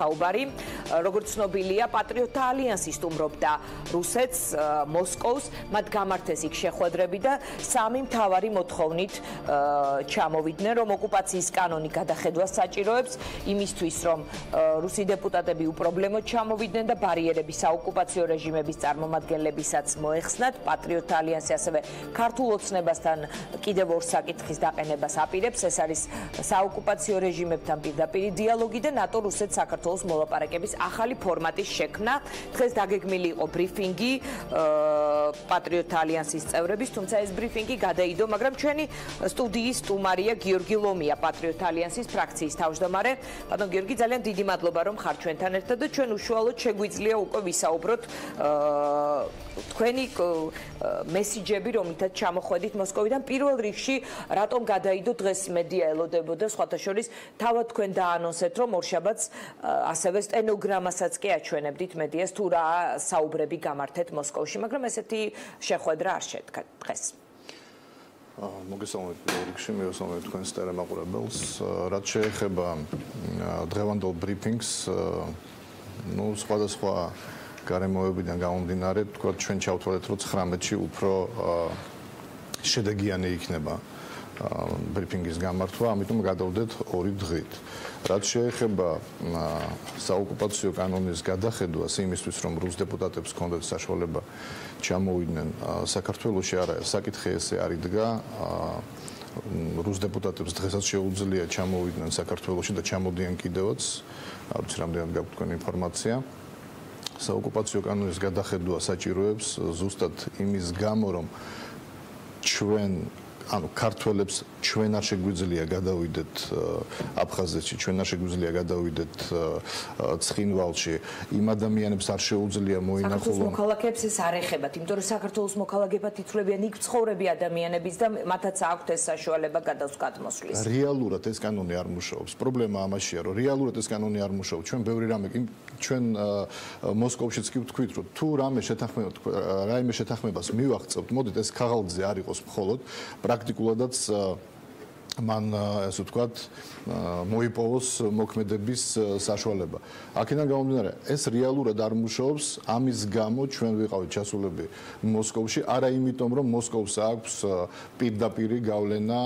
საუბარი, როგორც ცნობილია, პატრიოტთა ალიანსი სტუმრობდა რუსეთს, მოსკოვს, მათ გამართეს იქ შეხვედრები და სამი მთავარი მოთხოვნით ჩამოვიდნენ, რომ ოკუპაციის კანონი გადახედვას საჭიროებს იმისთვის, რომ რუსი დეპუტატები უპრობლემოდ ჩამოვიდნენ და ბარიერები საოკუპაციო რეჟიმების წარმომადგენლებისაც მოეხსნათ. პატრიოტთა ალიანსი ასევე ქართულ ოცნებასთან კიდევ ორ საკითხის დაყენებას აპირებს. ეს არის საოკუპაციო რეჟიმებთან პირდაპირი დიალოგი და ნატო რუსეთს საქართველოს მოლაპარაკების ახალი ფორმატის შექმნა. დღეს დაგეგმილი იყო ბრიფინგი პატრიოტთა ალიანსის წევრების, თუმცა ეს ბრიფინგი გადაიდო, მაგრამ ჩვენი სტუდიის სტუმარია გიორგი ლომია, პატრიოტთა ალიანსის ფრაქციის თავმჯდომარე. ბატონ გიორგი, ძალიან დიდი მადლობა, რომ ხართ ჩვენთან ერთად და ჩვენ უშუალოდ შეგვიძლია უკვე ვისაუბროთ თქვენი მესიჯები, რომლითაც ჩამოხვედით მოსკოვიდან. პირველ რიგში, რატომ გადაიდო დღეს მედია ელოდებოდა, სხვათა შორის, თავად თქვენ დაანონსეთ, რომ ორშაბათს ასევე სტენოგრამასაც კი აჩვენებდით მედიას, თუ რა საუბრები გამართეთ მოსკოვში, მაგრამ ესეთი შეხვედრა არ შედგა დღეს. მოგესალმებით პირველ რიგში, მივესალმებით თქვენს ტელემაყურებელს. რაც შეეხება დღევანდელ ბრიფინგს, სხვადასხვა გარემოებიდან გამომდინარე, თქვა ჩვენ ჩავთვალეთ, რომ 19-ში უფრო შედეგიანი იქნება ბრიფინგის გამართვა, ამიტომ გადავდეთ 2 დღით. რაც შეეხება საოკუპაციო კანონის გადახედვას იმისთვის, რომ რუს დეპუტატებს ჰქონდეთ საშუალება ჩამოვიდნენ საქართველოში, არა, საკითხი ესე არ იდგა. რუს დეპუტატებს დღესაც შეუძლია ჩამოვიდნენ საქართველოში და ჩამოდიან კიდევაც, არ ვიცი რამდენად გაქვთ თქვენ ინფორმაცია. საოკუპაციო კანონის გადახედვა საჭიროებს ზუსტად იმის გამო, რომ ჩვენ ქართველებს ჩვენ არ შეგვიძლია გადავიდეთ აფხაზეთში, ჩვენ არ შეგვიძლია გადავიდეთ ცხინვალში, იმ ადამიანებს არ შეუძლია მოინახულონ. საქართველოს მოქალაქეებს ეს არ ეხებათ, იმიტომ რომ საქართველოს მოქალაქეებად ითვლებიან იქ მცხოვრები ადამიანების და მათაც აქვთ ეს საშუალება გადავსკათ მოსვლის. რეალურად ეს კანონი არ მუშაობს. პრობლემა ამაშია, რომ რეალურად ეს კანონი არ მუშაობს. ჩვენ ბევრი რამე ჩვენ მოსკოვშიც კი ვთქვით, რომ თუ რაიმე შეთანხმებას მივაღწევთ, მოდით ეს ქაღალდზე არ იყოს მხოლოდ პრაქტიკულადაც მან ასე ვთქვათ მოიპოვოს მოქმედების საშუალება. აქედან გამომდინარე, ეს რეალურად არ მუშაობს, ამის გამო ჩვენ ვიყავით ჩასულები მოსკოვში, არა იმიტომ, რომ მოსკოვს აქვს პირდაპირი გავლენა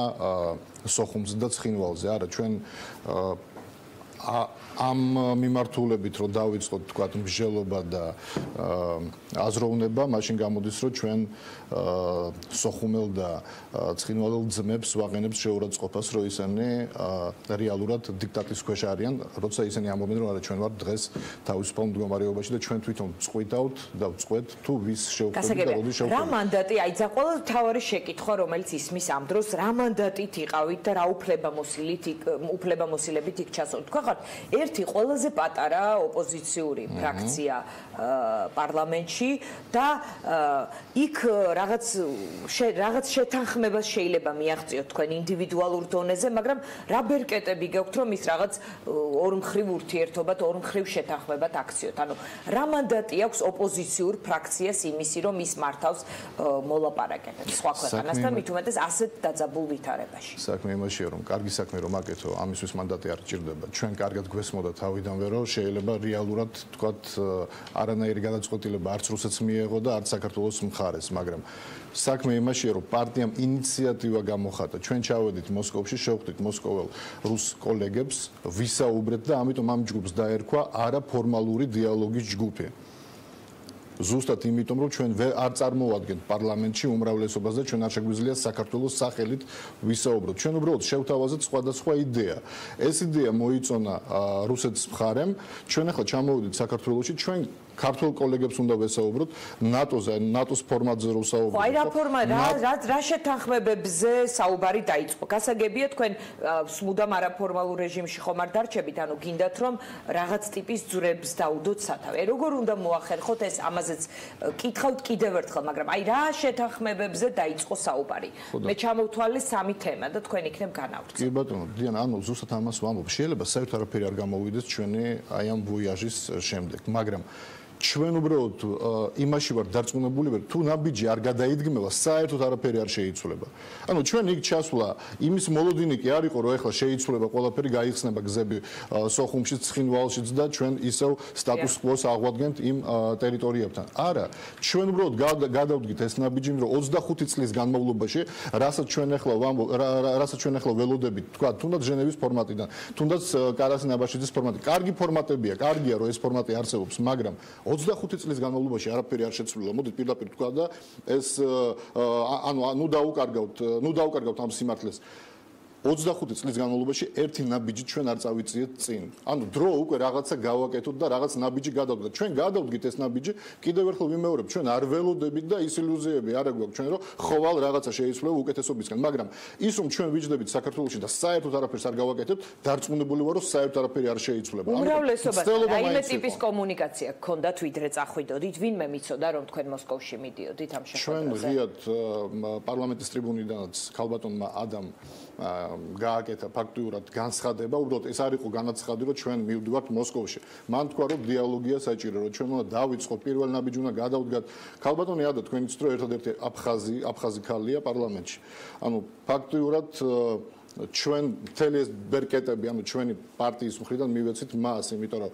სოხუმზე და ცხინვალზე, არა, ჩვენ ამ მიმართულებით რომ დავიწყოთ თქვათ მსჯელობა და აზროვნება, მაშინ გამოდის რომ ჩვენ სოხუმელ და ცხინვალელ ძმებს ვაყენებს შეურაცხყოფას, რომ ისინი რეალურად დიქტატის ქვეშ არიან, როცა ისინი ამბობენ რომ არა ჩვენ ვართ დღეს თავისუფალ მდგომარეობაში და ჩვენ თვითონ წყვიტავთ და ვწყვეთ თუ ვის შევხვდებით და როდის შევხვდებით. რა მანდატი აიცა ყველა თავარი შეკითხვა, რომელიც ისმის ამ დროს, რა მანდატით იყავით და რა უფლებამოსილებით იქ ჩასულით. თქვა ხარ, ერთი ყველაზე პატარა ოპოზიციური ფრაქცია პარლამენტში და იქ რაღაც შეთანხმებას შეიძლება მიაღწიოთ თქვენ ინდივიდუალურ დონეზე, მაგრამ რა ბერკეტები გაქვთ, რომ ის რაღაც ორმხრივ ურთიერთობად, ორმხრივ შეთანხმებად აქციოთ? ანუ რა მანდატი აქვს ოპოზიციურ ფრაქციას იმისი, რომ ის მართავს მოლაპარაკებებს სხვა ქვეყანასთან, მით უმეტეს ასეთ დაძაბულ ვითარებაში? საქმე იმაშია, რომ კარგი საქმე რომ აკეთო, ამისთვის მანდატი არ ჭირდება. ჩვენ კარგად გვესმოდა თავიდანვე, რომ შეიძლება რეალურად თქვათ არანაირი გადაწყვეტილება არც რუსეთს მიეღო და არც საქართველოს მხარეს, მაგრამ საქმე იმაშია, რომ პარტიამ ინიციატივა გამოხატა. ჩვენ ჩავედით მოსკოვში, შევხვდით მოსკოველ რუს კოლეგებს, ვისაუბრეთ და ამიტომ ამ ჯგუფს დაერქვა არაფორმალური დიალოგის ჯგუფი. ზუსტად იმიტომ, რომ ჩვენ არ წარმოვადგენთ პარლამენტში უმრავლესობას და ჩვენ არ შეგვიძლია საქართველოს სახელით ვისაუბროთ. ჩვენ უბრალოდ შევთავაზეთ სხვადასხვა იდეა. ეს იდეა მოიწონა რუსეთის მხარემ. ჩვენ ახლა ჩამოვიდით საქართველოში, ჩვენ ქართულ კოლეგებს უნდა ვესაუბროთ ნატოზე, ნატოს ფორმატზე რო ვსაუბრობთ. აი რა ფორმა, რა შეთანხმებებზე საუბარი დაიწყო? გასაგებია თქვენ მუდამ არაფორმალურ რეჟიმში ხომ არ დარჩებით, ანუ გინდათ რომ რაღაც ტიპის ძვრებს დაუდოთ სათავე. როგორ უნდა მოახერხოთ ეს? ამაზეც კითხავთ კიდევ ერთხელ, მაგრამ აი რა შეთანხმებებზე დაიწყო საუბარი? მე ჩამოვთვალე 3 თემა და თქვენ იქნებ განავრცე. კი ბატონო, დიანა, ანუ ზუსტად ამას ვამბობ. შეიძლება საერთოდ არაფერი არ გამოვიდეს ჩვენი აი ამ ვოიაჟის შემდეგ, მაგრამ ჩვენ უბრალოდ იმაში ვარ დარწმუნებული, რომ თუ ნაბიჯი არ გადაიდგმება, საერთოდ არაფერი არ შეიცვლება. ანუ ჩვენ იქ ჩასვლა იმის მოლოდინი კი არ იყო, რომ ეხლა შეიცვლება ყველაფერი, გაიხსნება გზები სოხუმშიც, ცხინვალშიც და ჩვენ ისევ სტატუს კვოს აღვადგენთ იმ ტერიტორიებთან. არა, ჩვენ უბრალოდ გადავდგით ეს ნაბიჯი, რომ 25 წლის განმავლობაში, რასაც ჩვენ ახლა ველოდებით, თქვა, თუნდაც ჟენევის ფორმატიდან, თუნდაც კარასინ აბაშიძის ფორმატი. კარგი ფორმატებია, კარგია, რომ ეს ფორმატი არსებობს, მაგრამ 25 წლის განმავლობაში არაფერი არ შეცვლილა. მოდით პირდაპირ თქვა და ეს ნუ დაუკარგავთ ამ სიმართლეს. 25 წლის განმავლობაში ერთი ნაბიჯი ჩვენ არ წავიწიეთ წინ. ანუ დრო უკვე რაღაცა გავაკეთოთ და რაღაც ნაბიჯი გადავდგეთ. ჩვენ გადავდგით ეს ნაბიჯი, კიდევ ერთხელ ვიმეორებ, ჩვენ არ ველოდებით და ის ილუზიები არ აგვაქვს ჩვენ, რომ ხოვალ რაღაცა შეიცვლება უკეთესობისგან, მაგრამ ის რომ ჩვენ ვიჯდებით საქართველოში და საერთოდ არაფერს არ გავაკეთებთ, დარწმუნებული ვარ, რომ საერთოდ არაფერი არ შეიცვლება. უმრავლესობა რაიმე ტიპის კომუნიკაცია გქონდათ, ვიდრე წახვიდოდით, ვინმე მიცოდა, რომ თქვენ მოსკოვში მიდიოდით ამ შეხვედრაზე? ჩვენ ღიად პარლამენტის ტრიბუნიდანაც ქალბატონმა ადამ გააკეთა ფაქტიურად განცხადება, უბრალოდ ეს არ იყო განაცხადი, რომ ჩვენ მივდივართ მოსკოვში. მან თქვა, რომ დიალოგია საჭირო, რომ ჩვენ უნდა დავიწყოთ პირველ ნაბიჯი უნდა გადავდგათ. ქალბატონი ადა თქვენ იცით, რომ ერთადერთი აფხაზი ქალია პარლამენტში. ანუ ფაქტიურად ჩვენ მთელი ეს ბერკეტები, ანუ ჩვენი პარტიის მხრიდან მივეცით მას, იმიტომ რომ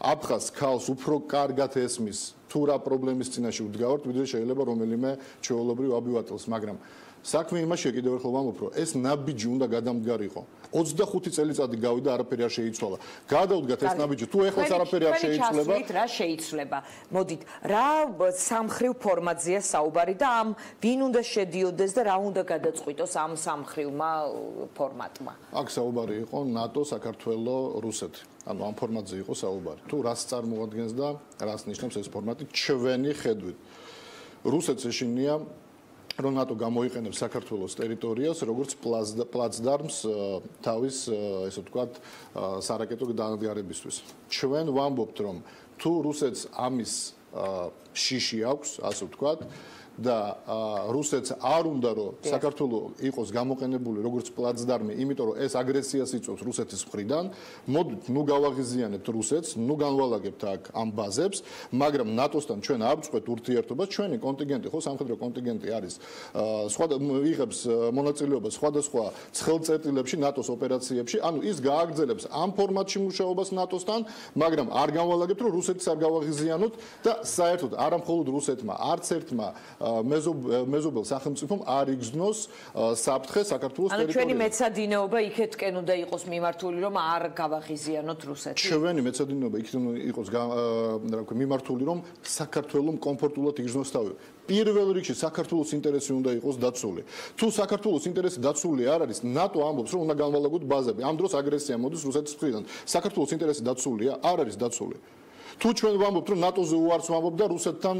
აფხაზ ქალს უფრო კარგად ესმის თუ რა პრობლემის წინაშე ვდგავართ, ვიდრე შეიძლება რომელიმე ჩვეულებრივ აბივატელს, მაგრამ საქმე იმაშია კიდევ ერთხელ ვამბობ, რომ ეს ნაბიჯი უნდა გადამდგარიყო. 25 წელიწადი გავიდა, არაფერი არ შეიცვალა. გადავდგათ ეს ნაბიჯი, თუ ეხლაც არაფერი არ შეიცვლება. რა შეიცვლება? მოდით, რა სამხრივ ფორმატზეა საუბარი და ამ ვინ უნდა შედიოდეს და რა უნდა გადაწყვიტოს ამ სამხრივმა ფორმატმა? აქ საუბარი იყო ნატო, საქართველო, რუსეთი. ანუ ამ ფორმატზე იყო საუბარი. თუ რას წარმოადგენს და რას ნიშნავს ეს ფორმატი ჩვენი ხედვით. რუსეთს ეშინია რომ ნატო გამოიყენებს საქართველოს ტერიტორიას როგორც პლაცდარმს თავის ესე ვთქვათ სარაკეტო დანადგარებისთვის. ჩვენ ვამბობთ რომ თუ რუსეთს ამის შიში აქვს, ასე ვთქვათ, და რუსეთს არ უნდა რომ საქართველო იყოს გამოყენებული როგორც პლაცდარმი, იმიტომ რომ ეს აგრესიას იწვევს რუსეთის მხრიდან, მოდით ნუ გავაღიზიანებთ რუსეთს, ნუ განვალაგებთ აქ ამ ბაზებს, მაგრამ ნატოსთან ჩვენ ავწყვეთ ურთიერთობას, ჩვენი კონტინგენტი, ხო, სამხედრო კონტინგენტი არის, იღებს მონაწილეობას სხვადასხვა ცხელწერტილებში, ნატოს ოპერაციებში, ანუ ის გააგრძელებს ამ ფორმატში მუშაობას ნატოსთან, მაგრამ არ განვალაგებთ რომ რუსეთს არ გავაღიზიანოთ და საერთოდ არა მხოლოდ რუსეთმა, არც ერთმა მეზობელ სახელმწიფომ არ იგზნოს საფრთხე საქართველოს ტერიტორიაზე. ანუ ჩვენი მეცადინეობა იქეთკენ უნდა იყოს მიმართული, რომ არ გავაღიზიანოთ რუსეთს. ჩვენი მეცადინეობა იქით იყოს მიმართული, რომ საქართველოს კომფორტულად იგზნოს თავი. პირველ რიგში საქართველოს ინტერესი უნდა იყოს დაცული. თუ საქართველოს ინტერესი დაცული არ არის, ნატო ამბობს, რომ უნდა განვალაგოთ ბაზები. ამ დროს აგრესია მოდის რუსეთის მხრიდან. საქართველოს ინტერესი დაცულია? არ არის დაცული. თუ ჩვენ ვამბობთ, რომ ნატოზე უარს ვამბობ და რუსეთთან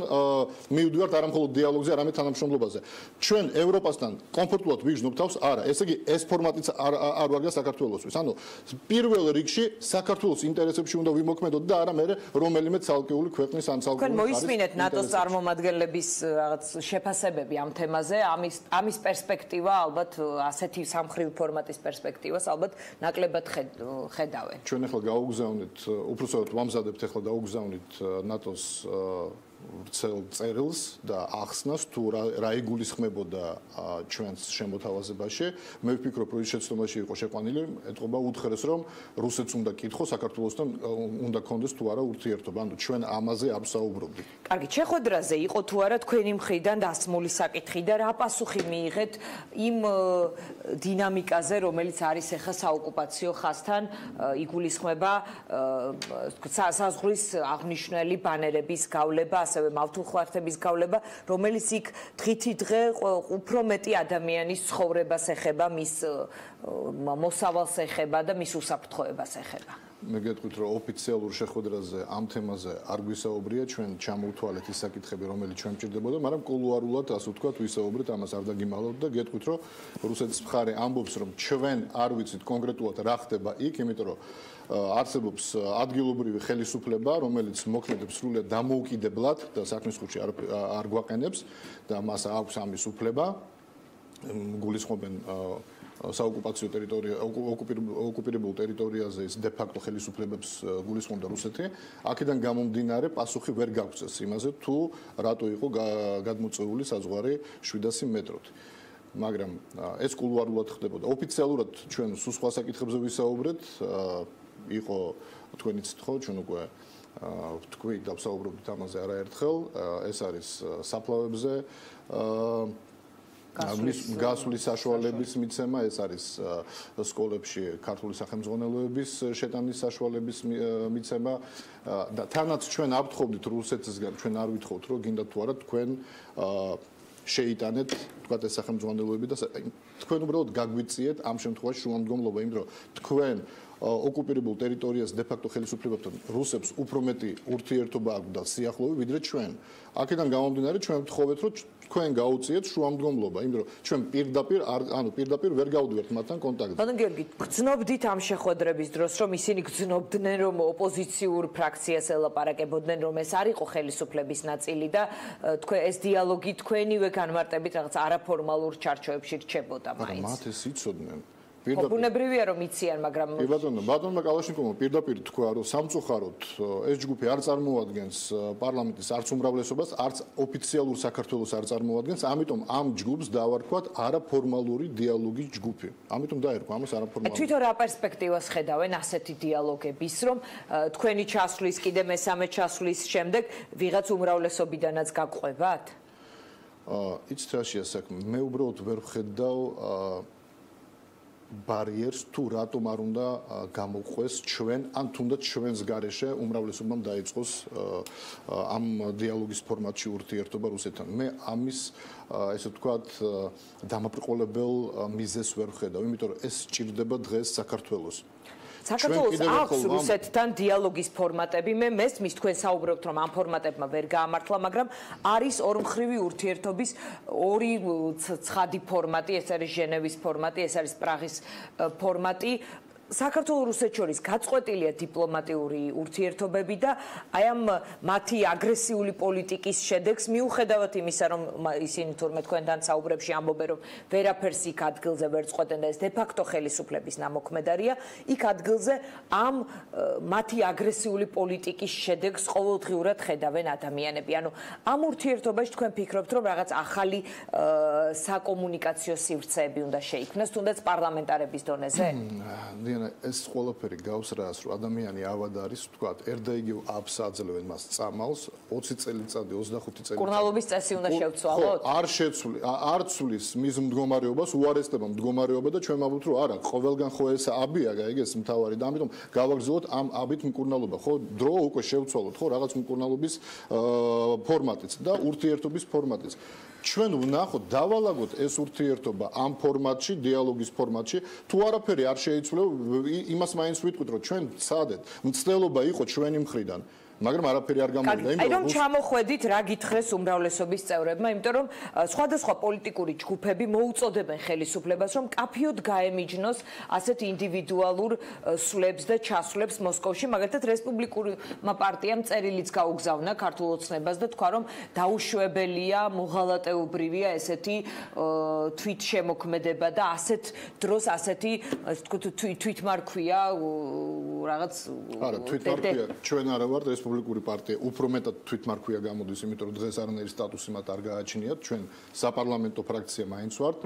მივდივართ არა მხოლოდ დიალოგზე, არამედ თანამშრომლობაზე. ჩვენ ევროპასთან კომფორტულად ვიგრძნობ თავს? არა. ესე იგი, ეს ფორმატიც არ ვარგა საქართველოსთვის. ანუ პირველ რიგში საქართველოს ინტერესებში უნდა ვიმოქმედოთ და არა მე რომელიმე ცალკეული ქვეყნის ან ცალკეული ხარის. თქვენ მოისმინეთ ნატოს წარმომადგენლების რაღაც შეფასებები ამ თემაზე, ამის პერსპექტივა ალბათ ასეთი სამხრივ ფორმატის პერსპექტივას ალბათ ნაკლებად ხედავენ. ჩვენ ახლა გაუგზავნით, უბრალოდ ვამზადებთ ახლა გზავნით ნატოს ვრცელ წერილს და ახსნას თუ რა იგულისხმებოდა ჩვენს შემოთავაზებაში. მე ვფიქრობ, რომ ის შეცდომაში იყო შეყვანილი, ეთყობა უთხრეს, რომ რუსეთს უნდა კითხო საქართველოსთან უნდა კონდეს თუ არა ურთიერთობა. ანუ ჩვენ ამაზე არ ვსაუბრობდით. კარგი, შეხვედრაზე იყო თუ არა თქვენი მხრიდან დასმული საკითხი და რა პასუხი მიიღეთ იმ დინამიკაზე, რომელიც არის ახლა საოკუპაციო ხაზთან იგულისხმება საზღვრის აღნიშნული ბანერების გავლება, ასევე მავთულხლართების გავლება, რომელიც იქ დღითი დღე უფრო მეტი ადამიანის ცხოვრებას ეხება, მის მოსავალს ეხება და მის უსაფრთხოებას ეხება. მე გეტყვით, რომ ოფიციალურ შეხვედრაზე ამ თემაზე არ გვისაუბრია, ჩვენ ჩამოვთვალეთ ის საკითხები, რომელიც ჩვენ მჭირდებოდა, მაგრამ კულუარულად, ასე ვთქვათ, ვისაუბრეთ, ამას არ დაგიმალავთ და გეტყვით, რომ რუსეთის მხარე ამბობს, რომ ჩვენ არ ვიცით კონკრეტულად რა ხდება იქ, იმიტომ რომ არსებობს ადგილობრივი ხელისუფლება, რომელიც მოქმედებს სრულიად დამოუკიდებლად და საქმის ხუთში არ გვაყენებს და მას აქვს ამის უფლება. გულისხმობენ საოკუპაციო ტერიტორია, ოკუპირებულ ტერიტორიაზე ის დე ფაქტო ხელისუფლებებს გულისხმობდა რუსეთი, აქედან გამომდინარე პასუხი ვერ გაგვწეს იმაზე, თუ რატო იყო გადმოწეული საზღვარი 700 მეტრით. მაგრამ ეს კულუარულად ხდებოდა. ოფიციალურად ჩვენ სულ სხვა საკითხებზე ვისაუბრეთ, იყო თქვენიც ხო, ჩვენ უკვე თქვი დავსაუბრობთ ამაზე არაერთხელ, ეს არის საფლავებზე გასვლის საშუალების მიცემა, ეს არის სკოლებში ქართული სახელმძღვანელოების შეტანის საშუალების მიცემა და თანაც ჩვენ აფრთხობდით რუსეთისგან, ჩვენ არ ვითხოვთ, რომ გინდა თუ არა თქვენ შეიტანეთ თქვა ეს სახელმძღვანელოები და თქვენ უბრალოდ გაგვიწიეთ ამ შემთხვევაში შუამდგომლობა, იმიტომ რომ თქვენ ოკუპირებულ ტერიტორიას დე ფაქტო ხელისუფლებებთან რუსებს უფრო მეტი ურთიერთობა აქვს და სიახლოვე ვიდრე ჩვენ. აქედან გამომდინარე ჩვენ ვთხოვეთ რომ თქვენ გაუწიეთ შუამდგომლობა, იმიტომ რომ ჩვენ პირდაპირ ვერ გავდივართ მათთან კონტაქტზე. ბატონო გიორგი, გრძნობდით ამ შეხვედრების დროს, რომ ისინი გრძნობდნენ, რომ ოპოზიციურ ფრაქციას ელაპარაკებოდნენ, რომ ეს არ იყო ხელისუფლების ნაწილი და თქვენ ეს დიალოგი თქვენივე განმარტებით რაღაც არაფორმალურ ჩარჩოებში რჩებოდა მაინც. მათ ეს იცოდნენ. ბუნებრივია რომ იციან, მაგრამ ბატონმა კალაშნიკოვმა პირდაპირ თქვა, რომ სამწუხაროდ ეს ჯგუფი არ წარმოადგენს პარლამენტის არც უმრავლესობას, არც ოფიციალურ საქართველოს არ წარმოადგენს, ამიტომ ამ ჯგუფს დავარქვათ არაფორმალური დიალოგის ჯგუფი. ამიტომ დაერქვა ამას არაფორმალური. თვითონ რა პერსპექტივას ხედავენ ასეთი დიალოგების, რომ თქვენი ჩასვლის, კიდე მესამე ჩასვლის შემდეგ ვიღაც უმრავლესობიდანაც გაგყვებათ? იცით რაშია საქმე? მე უბრალოდ ვერ ვხედავ ბარიერს თუ რატომ არ უნდა გამოყვეს ჩვენ ან თუნდაც ჩვენს გარეშე უმრავლესობამ დაიწყოს ამ დიალოგის ფორმატში ურთიერთობა რუსეთთან. მე ამის ესე ვთქვათ დამაბრყოლებელ მიზეზს ვერ ვხედავ, იმიტომ რომ ეს სჭირდება დღეს საქართველოს. საქართველოს აქვს რუსეთთან დიალოგის ფორმატები, მე მესმის თქვენ საუბრობთ, რომ ამ ფორმატებმა ვერ გაამართლა, მაგრამ არის ორმხრივი ურთიერთობის ორი ცხადი ფორმატი, ეს არის ჟენევის ფორმატი, ეს არის პრაღის ფორმატი. საქართველოს რუსეთს შორის გაწყვეტილია დიპლომატიური ურთიერთობები და აი ამ მათი აგრესიული პოლიტიკის შედეგს მიუხედავად იმისა, რომ ისინი თურმე თქვენთან საუბრებში ამბობენ, რომ ვერაფერს იქ ადგილზე ვერ წყვეტენ და ეს დე ფაქტო ხელისუფლების ნამოქმედარია, იქ ადგილზე ამ მათი აგრესიული პოლიტიკის შედეგს ყოველდღიურად ხედავენ ადამიანები. ანუ ამ ურთიერთობაში თქვენ ფიქრობთ, რომ რაღაც ახალი საკომუნიკაციო სივრცეები უნდა შეიქმნას, თუნდაც პარლამენტარების დონეზე? ეს ყველაფერი გავს რას, რომ ადამიანი ავად არის, ვთქვათ, ერთ და იგივ აპს აძლევენ მას წამალს, 20 წელიწადი, 25 წელიწადი. კურნალობის წესი უნდა შევცვალოთ? არ ცვლის მის მდგომარეობას, უარესდება მდგომარეობა და ჩვენ ვამბობთ, რომ არა, ყოველგან ხო ეს აბია, გაიგეს მთავარი და ამიტომ გავაგრძელოთ ამ აბით მკურნალობა. ხო, დრო უკვე შევცვალოთ, ხო, რაღაც მკურნალობის ფორმატიც და ურთიერთობის ფორმატიც. ჩვენ ვნახოთ, დავალაგოთ ეს ურთიერთობა ამ ფორმატში, დიალოგის ფორმატში, თუ არაფერი არ შეიცვლება, იმას მაინც ვიტყვით, რომ ჩვენ ვცადეთ, მცდელობა იყო ჩვენი მხრიდან. მაგრამ არაფერი არ გამოვიდა. აი რომ ჩამოხვედით რა გითხრეს უმრავლესობის წევრებმა, იმიტომ რომ სხვადასხვა პოლიტიკური ჯგუფები მოუწოდებენ ხელისუფლებას, რომ კაფიოდ გაემიჯნოს ასეთ ინდივიდუალურ სვლებს და ჩასვლებს მოსკოვში, მაგალითად რესპუბლიკურმა პარტიამ წერილიც გაუგზავნა ქართულ ოცნებას და თქვა, რომ დაუშვებელია, მოღალატეობრივია ესეთი თვითშემოქმედება და ასეთ დროს ასეთი თვითმარქვია რაღაც არა, თვითმარქვია ჩვენ არა ვართ რესპუბლიკური პარტია, უფრო მეტად თვითმარქვია გამოდის, იმიტომ რომ დღეს არანაირი სტატუსი მათ არ გააჩნიათ, ჩვენ საპარლამენტო ფრაქცია მაინც ვართ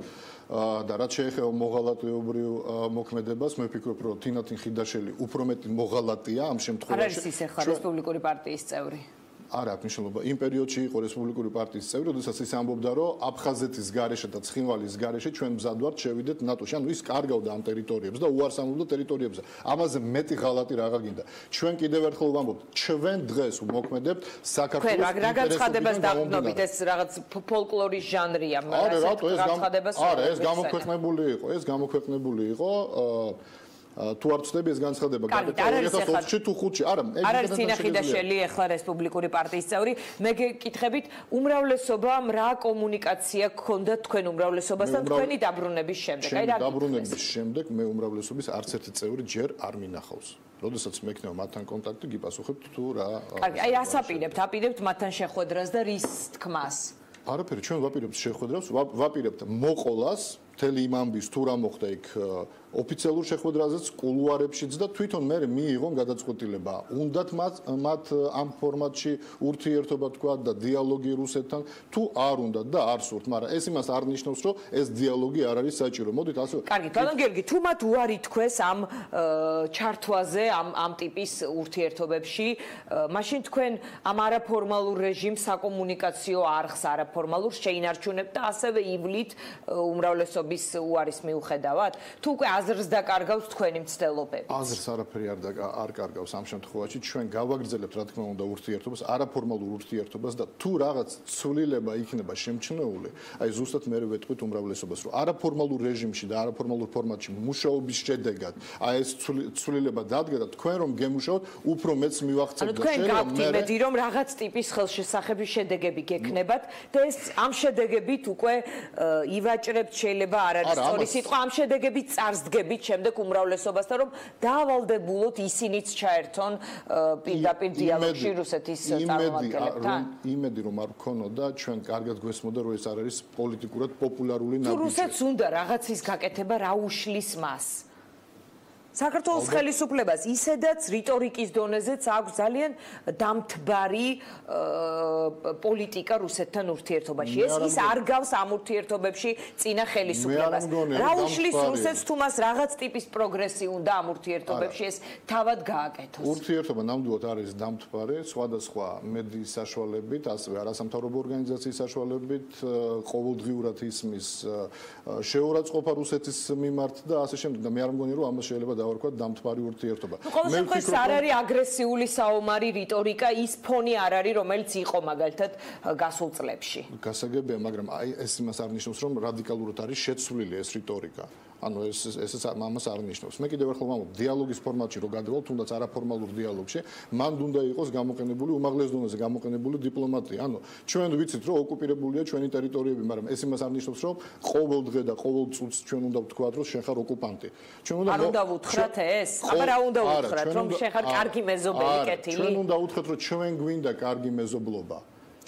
და რაც შეეხება მოღალატეობრივ მოქმედებას, მე ვფიქრობ, რომ თინათინ ხიდაშელი უფრო მეტი მოღალატეა ამ შემთხვევაში. არ არის ის ახლა რესპუბლიკური პარტიის წევრი? არა აქვს მნიშვნელობა. იმ პერიოდში იყო რესპუბლიკური პარტიის წევრი, როდესაც ის ამბობდა, რომ აფხაზეთის გარეშე და ცხინვალის გარეშე ჩვენ მზად ვართ შევიდეთ ნატოში. ანუ ის კარგავდა ამ ტერიტორიებს და უარს ამბობდა ტერიტორიებზე. ამაზე მეტი ღალატი რაღა გინდა. ჩვენ კიდევ ერთხელ ვამბობთ, ჩვენ დღეს ვმოქმედებთ საქართველოს რა განცხადებას დაყნობით, ეს რაღაც ფოლკლორის ჟანრია, მაგრამ არა, ეს გამოქვეყნებული იყო. თუ არ ვწდები ეს განცხადება გაკეთდა 2020-ში თუ 5-ში. არა, არ არის თინახიდაშელი ახლა რესპუბლიკური პარტიის წევრი. მე გეკითხებით, უმრავლესობამ რა კომუნიკაცია გქონდა თქვენ უმრავლესობასთან თქვენი დაბრუნების შემდეგ? აი რა დაბრუნების შემდეგ მე უმრავლესობის არც ერთი წევრი ჯერ არ მინახავს. როდესაც მექნება მათთან კონტაქტი, გიპასუხებთ თუ რა. კარგი, აი რას აპირებთ მათთან შეხვედრას და რის თქმას? არაფერი, ჩვენ ვაპირებთ შეხვედრას, ვაპირებთ მოყოლას მთელი იმ ამბის თუ რა მოხდა იქ ოფიციალურ შეხვედრაზეც, კულუარებშიც და თვითონ მე მიიღონ გადაწყვეტილება. უნდათ მათ ამ ფორმატში ურთიერთობა თქვა და დიალოგი რუსეთთან, თუ არ უნდათ და არ სურთ, მაგრამ ეს იმას არ ნიშნავს, რომ ეს დიალოგი არ არის საჭირო. მოდით ასე. კარგი, ბატონ გიორგი, თუ მათ უარი თქვეს ამ ჩართვაზე, ამ ტიპის ურთიერთობებში, მაშინ თქვენ ამ არაფორმალურ რეჟიმს, საკომუნიკაციო არხს არაფორმალურ შეინარჩუნებთ და ასევე ივლით უმრავლესობის უარის მიუხედავად, თუ უკვე აზრს დაკარგავს თქვენი მცდელობები. აზრს არაფერი არ კარგავს ამ შემთხვევაში. ჩვენ გავაგრძელებთ რა თქმა უნდა ურთიერთობას, არაფორმალურ ურთიერთობას და თუ რაღაც ცვლილება იქნება შემჩნეული, აი ზუსტად მე ვეთქვით უმრავლესობას, რომ არაფორმალურ რეჟიმში და არაფორმალურ ფორმატში მუშაობის შედეგად აი ეს ცვლილება დადგა და თქვენ რომ გემუშაოთ, უფრო მეც მივახცევთ და თქვენ გაქვთ იმედი, რომ რაღაც ტიპის ხელშესახების შედეგები გექნებათ და ეს ამ შედეგებით უკვე ივაჭრებთ, შეიძლება არ არის სწორი სიტყვა, ამ შედეგებით წარსდგებით შემდეგ უმრავლესობასთან, რომ დაავალდებულოთ ისინიც ჩაერთონ პირდაპირ დიალოგში რუსეთის წარმომადგენლებთან. იმედი რომ არ გქონოდა, ჩვენ კარგად გვესმოდა, რომ ეს არ არის პოლიტიკურად პოპულარული ნაბიჯი. თუ რუსეთს უნდა რაღაცის გაკეთება, რა უშლის მას? საქართველოს ხელისუფლებას ისედაც რიტორიკის დონეზეც აქვს ძალიან დამთბარი პოლიტიკა რუსეთთან ურთიერთობაში. ის არ გავს ამ ურთიერთობებში წინა ხელისუფლებას. რა უშლის რუსეთს თუ მას რაღაც ტიპის პროგრესი უნდა ამ ურთიერთობებში ეს თავად გააკეთოს? ურთიერთობა ნამდვილად არის დამთბარი, სხვადასხვა მედიის საშუალებით, ასევე არასამთავრობო ორგანიზაციის საშუალებით, ყოველდღიურად ისმის შეურაცხყოფა რუსეთის მიმართ და ასე შემდეგ და მე არ მგონი რომ ამას შეიძლება დავარქვათ დამთბარი ურთიერთობა. ყოველ შემთხვევაში არ არის აგრესიული საომარი რიტორიკა, ის ფონი არ არის, რომელიც იყო მაგალითად გასულ წლებში. გასაგებია, მაგრამ აი ეს იმას არ ნიშნავს, რომ რადიკალურად არის შეცვლილი ეს რიტორიკა. ანუ ეს ამას არ ნიშნავს. მე კიდევ ერთხელ ვამბობ, დიალოგის ფორმატში რო გადავალ, თუნდაც არაფორმალურ დიალოგში, მან უნდა იყოს გამოყენებული უმაღლეს დონეზე გამოყენებული დიპლომატია. ანუ ჩვენ ვიცით, რომ ოკუპირებულია ჩვენი ტერიტორიები, მაგრამ ეს იმას არ ნიშნავს, რომ ყოველ დღე და ყოველ წუთს ჩვენ უნდა ვთქვათ, რომ შენ ხარ ოკუპანტი. ჩვენ უნდა ვუთხრათ ეს? აბა რა უნდა ვუთხრათ, რომ შენ ხარ კარგი მეზობელი კეთილი? ჩვენ უნდა ვუთხრათ, რომ ჩვენ გვინდა კარგი მეზობლობა.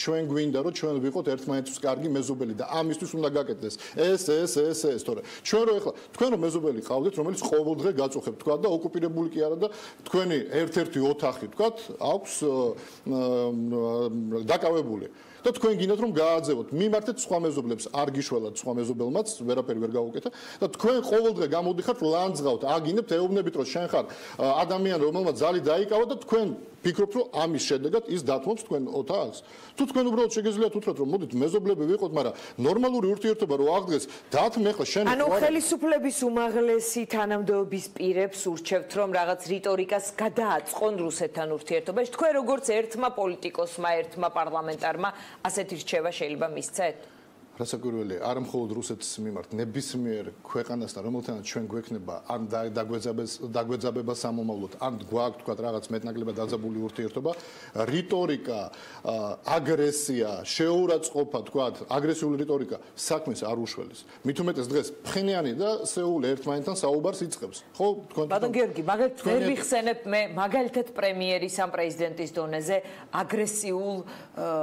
ჩვენ გვინდა რომ ჩვენ ვიყოთ ერთმანეთს კარგი მეზობელი და ამისთვის უნდა გაკეთდეს ეს თორე ჩვენ რო ეხლა თქვენ რომ მეზობელი ყავდეთ რომელიც ყოველდღე გაწუხებთ თქვა და ოკუპირებული კი არა და თქვენი ერთ-ერთი ოთახი თქვა აქვს დაკავებული და თქვენ გინდათ რომ გააძევოთ მიმართეთ სხვა მეზობლებს არ გიშველათ სხვა მეზობელმაც ვერაფერი ვერ გაუკეთა და თქვენ ყოველდღე გამოდიხართ ლანძღავთ აგინებთ ეუბნებით რომ შენ ხარ ადამიანი რომელმაც ძალი დაიკავა და თქვენ ფიქრობთ რომ ამის შედეგად ის დათმობს თქვენ ოთახს თუ თქვენ უბრალოდ შეგიძლიათ უთხრათ რომ მოდით მეზობლები ვიყოთ მაგრამ ნორმალური ურთიერთობა რო აღდგეს დათმე ხა შენ ანუ ხელისუფლების უმაღლესი თანამდებობის პირებს ურჩევთ რომ რაღაც რიტორიკას გადააწყონ რუსეთთან ურთიერთობაში თქვენ როგორც ერთმა პოლიტიკოსმა ერთმა პარლამენტარმა ასეთი რჩევა შეიძლება მისცეთ რასაკვირველია არ მხოლოდ რუსეთის მიმართ ნებისმიერ ქვეყანასთან რომელთანაც ჩვენ გვექნება ან დაგვეძაბება სამომავლოდ ან გვაქვს თქვა რაღაც მეტნაკლებად დაძაბული ურთიერთობა რიტორიკა აგრესია შეურაცხყოფა თქვა აგრესიული რიტორიკა საქმეს არ უშველის მით უმეტეს დღეს ფხენიანი და სეული ერთმანეთთან საუბარს იწყებს ხო თქვენ ბატონ გიორგი მაგალითად ვერ ვიხსენებ მე მაგალითად პრემიერის ან პრეზიდენტის დონეზე აგრესიულ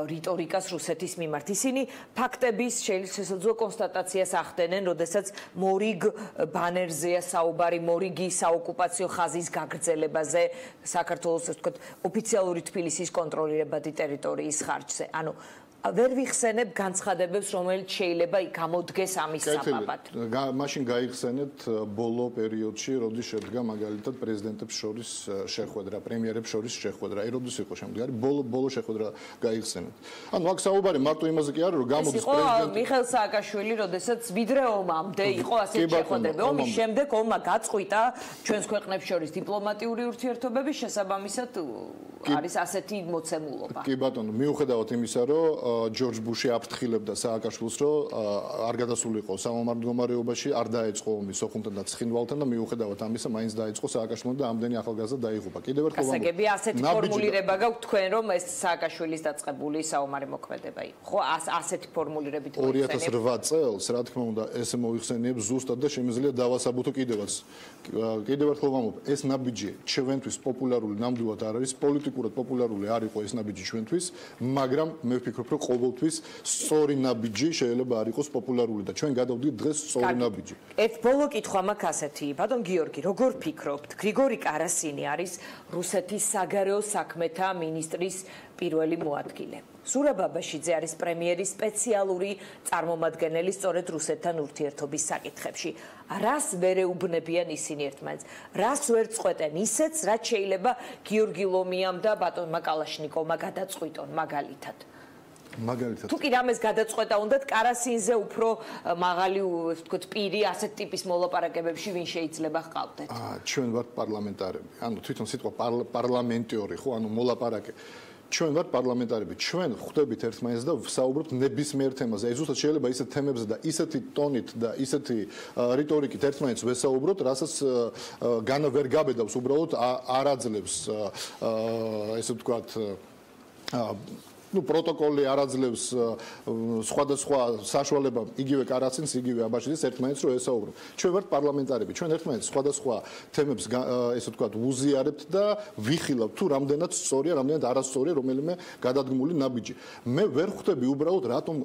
რიტორიკას რუსეთის მიმართ ისინი ფაქტების შესაძლო კონსტატაციას ახდენენ, როდესაც მორიგ ბანერზეა საუბარი მორიგი საოკუპაციო ხაზის გაგრძელებაზე საქართველოს ასე ვთქვათ ოფიციალური თბილისის კონტროლირებადი ტერიტორიის ხარჯზე. ანუ ვერ ვიხსენებ განცხადებებს, რომელიც შეიძლება გამოდგეს ამის საბაბად. მაშინ გაიხსენეთ ბოლო პერიოდში, როდის შედგა მაგალითად პრეზიდენტებს შორის შეხვედრა, პრემიერებს შორის შეხვედრა. აი როდის იყო შემდგარი ბოლო შეხვედრა გაიხსენეთ. ანუ აქ საუბარი მარტო იმაზე კი არის, რომ გამოდის პრეზიდენტი მიხეილ სააკაშვილი, როდესაც ვიდრე ომამდე იყო ასეთი შეხვედრები. ომის შემდეგ ომმა გაწყვიტა ჩვენს ქვეყნებს შორის დიპლომატიური ურთიერთობების შესაბამისად არის ასეთი მოცემულობა. კი ბატონო, მიუხედავად იმისა, რომ ჯორჯ ბუში აფრთხილებდა სააკაშვილს, რომ არ გადასულიყო სამომარ მდგომარეობაში, არ დაეწყო ომი სოხუმთან და ცხინვალთან და მიუხედავად ამისა, მაინც დაეწყო სააკაშვილმა და ამდენი ახალგაზრდა დაიღუპა. კიდევ ერთხელ ვამბობ. გასაგებია ასეთი ფორმულირება გაქვთ თქვენ, რომ ეს სააკაშვილის დაწყებული საომარი მოქმედება იყო. ხო, ასეთი ფორმულირებით 2008 წელს, რა თქმა უნდა, ესე მოიხსენიებს ზუსტად და შემიძლია დავასაბუთო კიდევაც. კიდევ ერთხელ ვამბობ, ეს ნაბიჯი ჩვენთვის პოპულარული ნამდვილად არ არის, პოლიტიკურად პოპულარული არ იყო ეს ნაბიჯი ჩვენთვის, მაგრამ მე ვფიქრობ, რომ ყოველთვის სწორი ნაბიჯი შეიძლება არ იყოს პოპულარული და ჩვენ გადავდით დღეს სწორი ნაბიჯი. ერთ ბოლო კითხვა მაქვს ასეთი, ბატონ გიორგი, როგორ ფიქრობთ, გრიგორი კარასინი არის რუსეთის საგარეო საქმეთა მინისტრის პირველი მოადგილე. სურა ბაბაშიძე არის პრემიერის სპეციალური წარმომადგენელი სწორედ რუსეთთან ურთიერთობის საკითხებში. რას ვერ ეუბნებიან ისინი ერთმანეთს? რას ვერ წყვეტენ ისეთს, რაც შეიძლება გიორგი ლომიამ და ბატონმა კალაშნიკოვმა გადაწყვიტონ მაგალითად? მაგალითად თუ კი რამეს გადაწყვეტა უნდათ კარასინზე უფრო მაღალი ვთქვათ პირი ასეთ ტიპის მოლაპარაკებებში ვინ შეიძლება ჰყავდეთ? ჩვენ ვართ პარლამენტარები. ანუ თვითონ სიტყვა პარლამენტიორი ხო, ანუ მოლაპარაკე. ჩვენ ვართ პარლამენტარები. ჩვენ ხვდებით ერთმანეთს და ვსაუბრობთ ნებისმიერ თემაზე. ეს ზუსტად შეიძლება ისეთ თემებზე და ისეთი ტონით და ისეთი რიტორიკით ერთმანეთს ვესაუბროთ, რასაც განა ვერ გაბედავს, უბრალოდ არ აძლევს ესე ვთქვათ პროტოკოლი არ აძლევს სხვადასხვა საშუალება იგივე კარასინს, იგივე აბაშიძეს ერთმანეთს რო ესაუბროთ. ჩვენ ვართ პარლამენტარები, ჩვენ ერთმანეთს სხვადასხვა თემებს ესე ვთქვათ ვუზიარებთ და ვიხილავთ თუ რამდენად სწორია, რამდენად არასწორია რომელიმე გადადგმული ნაბიჯი. მე ვერ ხვდები უბრალოდ რატომ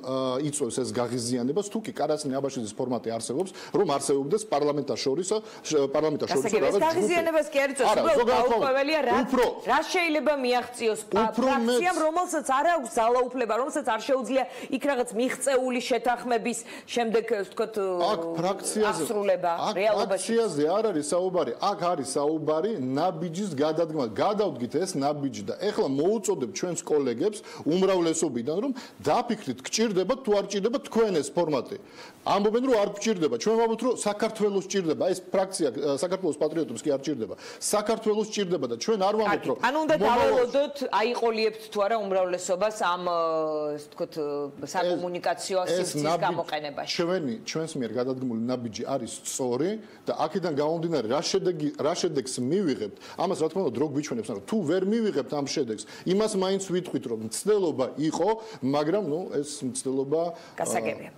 იწვევს ეს გაღიზიანებას, თუ კი კარასინი აბაშიძის ფორმატი არსებობს, რომ არსებობდეს პარლამენტარ შორის რაღაც გაღიზიანებას კი არ იწვევს, უბრალოდ გაუკვეველია რა შეიძლება მიაღწიოს ფრაქციამ, რომელსაც არ აქვს ძალაუფლება, რომელსაც არ შეუძლია იქ რაღაც მიღწეული შეთანხმების შემდეგ ვთქვათ ასრულება რეალობაში. აქ არ არის საუბარი, აქ არის საუბარი ნაბიჯის გადადგმა. გადავდგით ეს ნაბიჯი და ეხლა მოუწოდებთ ჩვენს კოლეგებს უმრავლესობიდან, რომ დაფიქრით, გჭირდება თუ არ გჭირდება თქვენ ეს ფორმატი. ამბობენ, რომ არ გჭირდება. ჩვენ ვამბობთ, რომ საქართველოს გჭირდება. ეს ფრაქცია საქართველოს პატრიოტებს კი არ გჭირდება. საქართველოს გჭირდება და ჩვენ არ ვამბობთ, რომ ანუ უნდა დაველოდოთ, აიყოლიებთ თუ არა უმრავლესობა ამ ვთქვათ საკომუნიკაციო სივრცის გამოყენებაში. ჩვენს მიერ გადადგმული ნაბიჯი არის სწორი და აქედან გამომდინარე რა შედეგს მივიღებთ, ამას რა თქმა უნდა დრო გვიჩვენებს, მაგრამ თუ ვერ მივიღებთ ამ შედეგს, იმას მაინც ვიტყვით, რომ მცდელობა იყო, მაგრამ ეს მცდელობა გასაგებია.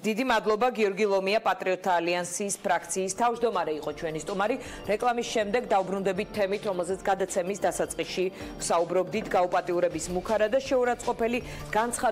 დიდი მადლობა გიორგი ლომია, პატრიოტთა ალიანსის ფრაქციის თავმჯდომარე იყო ჩვენი სტუმარი. რეკლამის შემდეგ დავბრუნდებით თემით, რომელზეც გადაცემის დასაწყისში ვსაუბრობდით გაუპატიურების მუქარა და შეურაცხყოფელი განცხადება